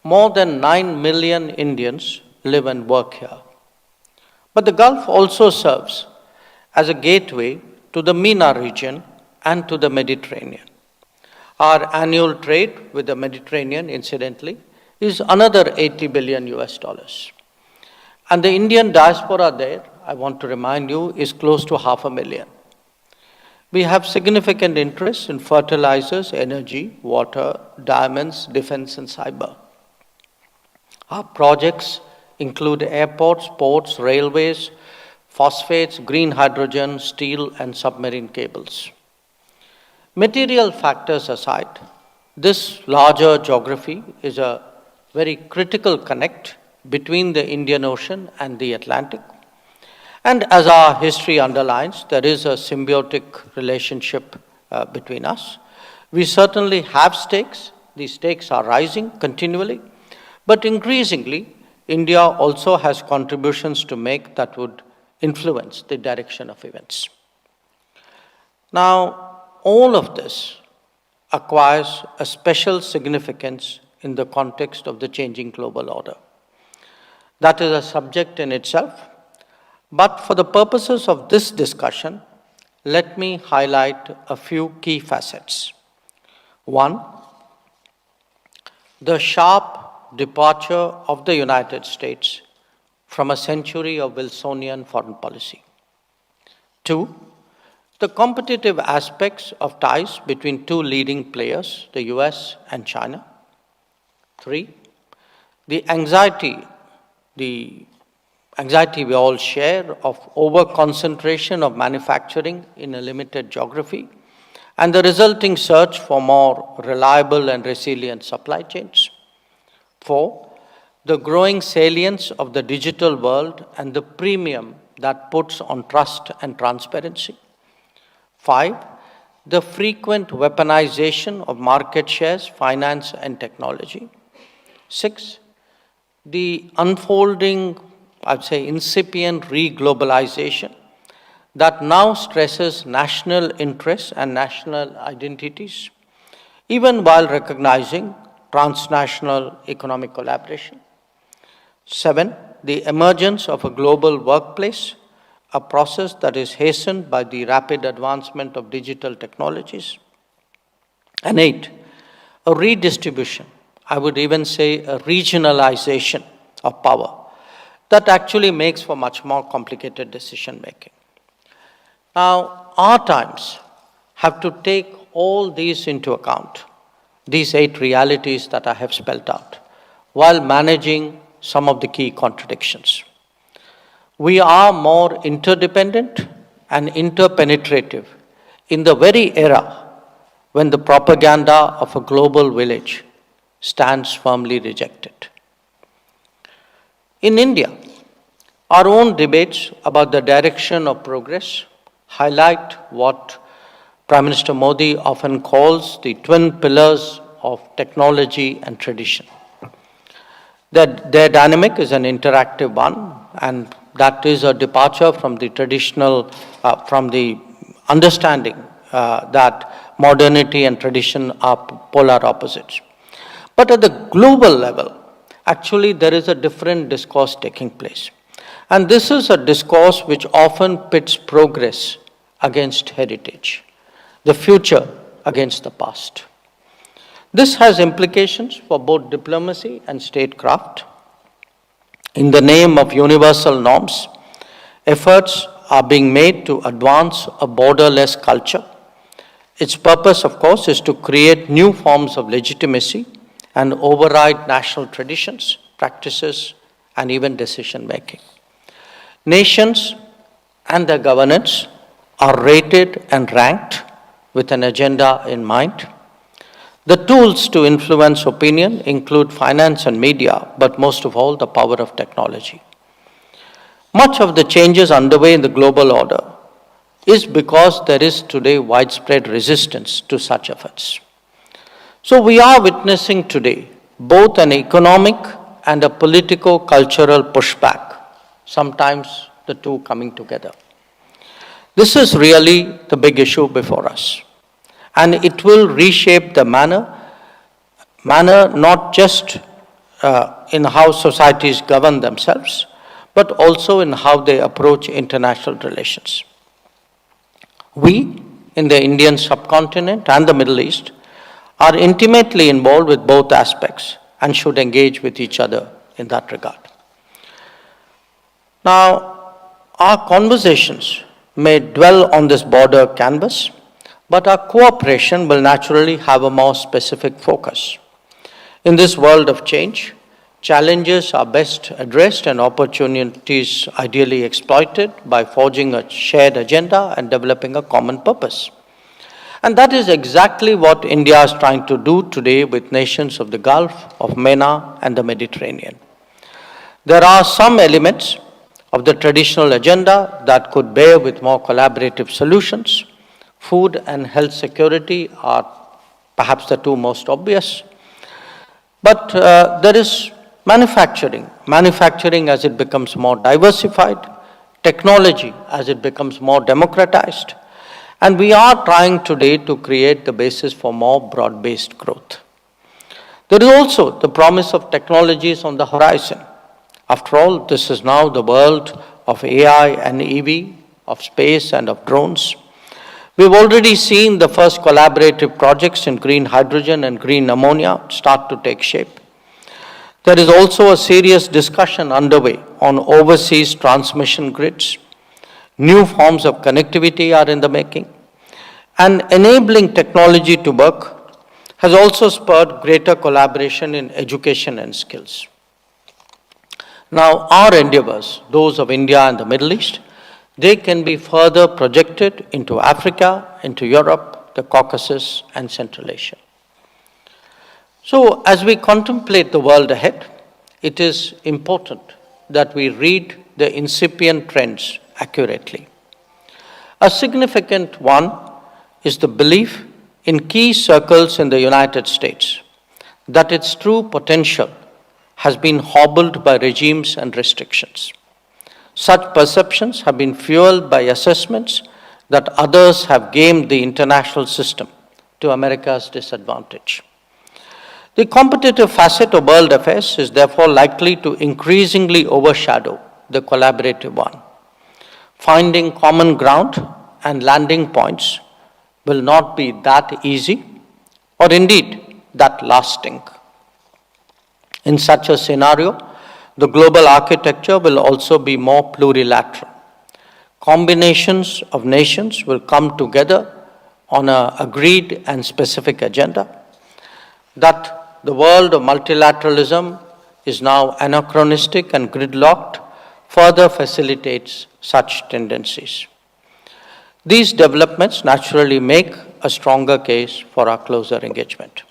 More than 9 million Indians live and work here. But the Gulf also serves as a gateway to the MENA region and to the Mediterranean. Our annual trade with the Mediterranean, incidentally, is another 80 billion US dollars. And the Indian diaspora there, I want to remind you, is close to 500,000. We have significant interests in fertilizers, energy, water, diamonds, defense, and cyber. Our projects include airports, ports, railways, phosphates, green hydrogen, steel, and submarine cables. Material factors aside, this larger geography is a very critical connect between the Indian Ocean and the Atlantic. And as our history underlines, there is a symbiotic relationship between us. We certainly have stakes. These stakes are rising continually. But increasingly, India also has contributions to make that would influence the direction of events. Now, all of this acquires a special significance in the context of the changing global order. That is a subject in itself. But for the purposes of this discussion, let me highlight a few key facets. One, the sharp departure of the United States from a century of Wilsonian foreign policy. Two, the competitive aspects of ties between two leading players, the US and China. Three, the anxiety we all share of over-concentration of manufacturing in a limited geography and the resulting search for more reliable and resilient supply chains. Four, the growing salience of the digital world and the premium that puts on trust and transparency. Five, the frequent weaponization of market shares, finance, and technology. Six, the unfolding, I'd say, incipient re-globalization that now stresses national interests and national identities, even while recognizing transnational economic collaboration. Seven, the emergence of a global workplace, a process that is hastened by the rapid advancement of digital technologies. And eight, a redistribution, I would even say a regionalization of power that actually makes for much more complicated decision making. Now, our times have to take all these into account, these 8 realities that I have spelled out, while managing some of the key contradictions. We are more interdependent and interpenetrative in the very era when the propaganda of a global village stands firmly rejected. In India, our own debates about the direction of progress highlight what Prime Minister Modi often calls the twin pillars of technology and tradition. Their dynamic is an interactive one, and that is a departure from the traditional, from the understanding that modernity and tradition are polar opposites. But at the global level, actually there is a different discourse taking place. And this is a discourse which often pits progress against heritage, the future against the past. This has implications for both diplomacy and statecraft. In the name of universal norms, efforts are being made to advance a borderless culture. Its purpose, of course, is to create new forms of legitimacy and override national traditions, practices, and even decision-making. Nations and their governance are rated and ranked with an agenda in mind. The tools to influence opinion include finance and media, but most of all, the power of technology. Much of the changes underway in the global order is because there is today widespread resistance to such efforts. So we are witnessing today both an economic and a politico-cultural pushback, sometimes the two coming together. This is really the big issue before us, and it will reshape the manner not just in how societies govern themselves, but also in how they approach international relations. We, in the Indian subcontinent and the Middle East, are intimately involved with both aspects and should engage with each other in that regard. Now, our conversations may dwell on this broader canvas, but our cooperation will naturally have a more specific focus. In this world of change, challenges are best addressed and opportunities ideally exploited by forging a shared agenda and developing a common purpose. And that is exactly what India is trying to do today with nations of the Gulf, of MENA, and the Mediterranean. There are some elements of the traditional agenda that could bear with more collaborative solutions. Food and health security are perhaps the two most obvious. But there is manufacturing. Manufacturing as it becomes more diversified, technology as it becomes more democratized, and we are trying today to create the basis for more broad-based growth. There is also the promise of technologies on the horizon. After all, this is now the world of AI and EV, of space and of drones. We've already seen the first collaborative projects in green hydrogen and green ammonia start to take shape. There is also a serious discussion underway on overseas transmission grids. New forms of connectivity are in the making. And enabling technology to work has also spurred greater collaboration in education and skills. Now, our endeavors, those of India and the Middle East, they can be further projected into Africa, into Europe, the Caucasus, and Central Asia. So, as we contemplate the world ahead, it is important that we read the incipient trends accurately. A significant one is the belief in key circles in the United States that its true potential has been hobbled by regimes and restrictions. Such perceptions have been fueled by assessments that others have gamed the international system to America's disadvantage. The competitive facet of world affairs is therefore likely to increasingly overshadow the collaborative one. Finding common ground and landing points will not be that easy or indeed that lasting. In such a scenario, the global architecture will also be more plurilateral. Combinations of nations will come together on an agreed and specific agenda. That the world of multilateralism is now anachronistic and gridlocked further facilitates such tendencies. These developments naturally make a stronger case for our closer engagement.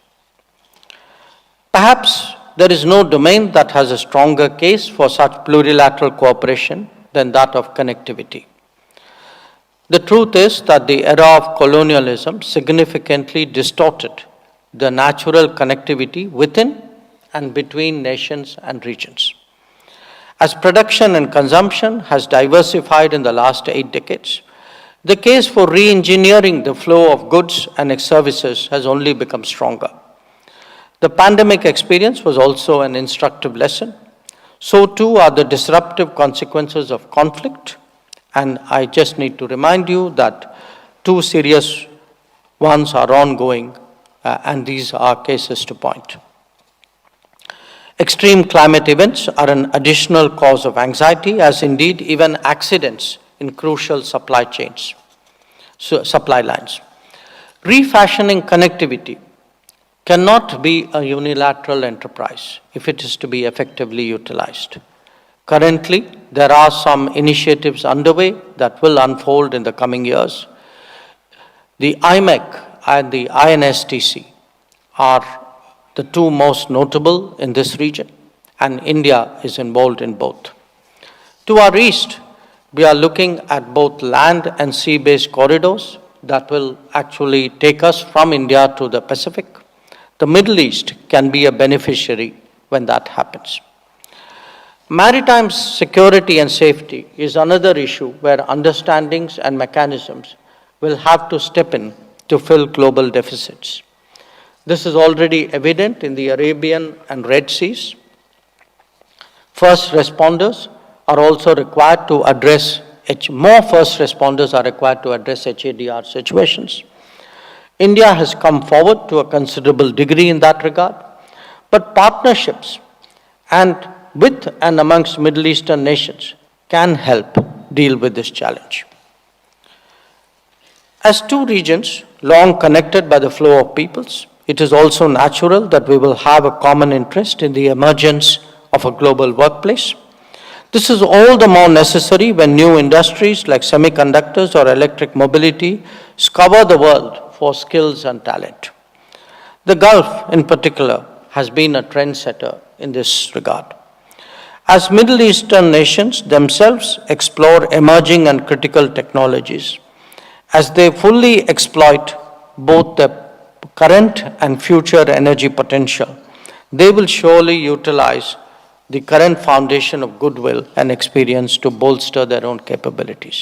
Perhaps there is no domain that has a stronger case for such plurilateral cooperation than that of connectivity. The truth is that the era of colonialism significantly distorted the natural connectivity within and between nations and regions. As production and consumption has diversified in the last 8 decades, the case for re-engineering the flow of goods and services has only become stronger. The pandemic experience was also an instructive lesson. So too are the disruptive consequences of conflict. And I just need to remind you that 2 serious ones are ongoing, and these are cases to point. Extreme climate events are an additional cause of anxiety, as indeed even accidents in crucial supply chains, supply lines. Refashioning connectivity cannot be a unilateral enterprise if it is to be effectively utilized. Currently, there are some initiatives underway that will unfold in the coming years. The IMEC and the INSTC are the 2 most notable in this region, and India is involved in both. To our east, we are looking at both land and sea-based corridors that will actually take us from India to the Pacific. The Middle East can be a beneficiary when that happens. Maritime security and safety is another issue where understandings and mechanisms will have to step in to fill global deficits. This is already evident in the Arabian and Red Seas, First responders are also required to address, more first responders are required to address HADR situations. India has come forward to a considerable degree in that regard, but partnerships and with and amongst Middle Eastern nations can help deal with this challenge. As two regions long connected by the flow of peoples, it is also natural that we will have a common interest in the emergence of a global workplace. This is all the more necessary when new industries like semiconductors or electric mobility scour the world for skills and talent. The Gulf, in particular, has been a trendsetter in this regard. As Middle Eastern nations themselves explore emerging and critical technologies, as they fully exploit both the current and future energy potential, they will surely utilize the current foundation of goodwill and experience to bolster their own capabilities.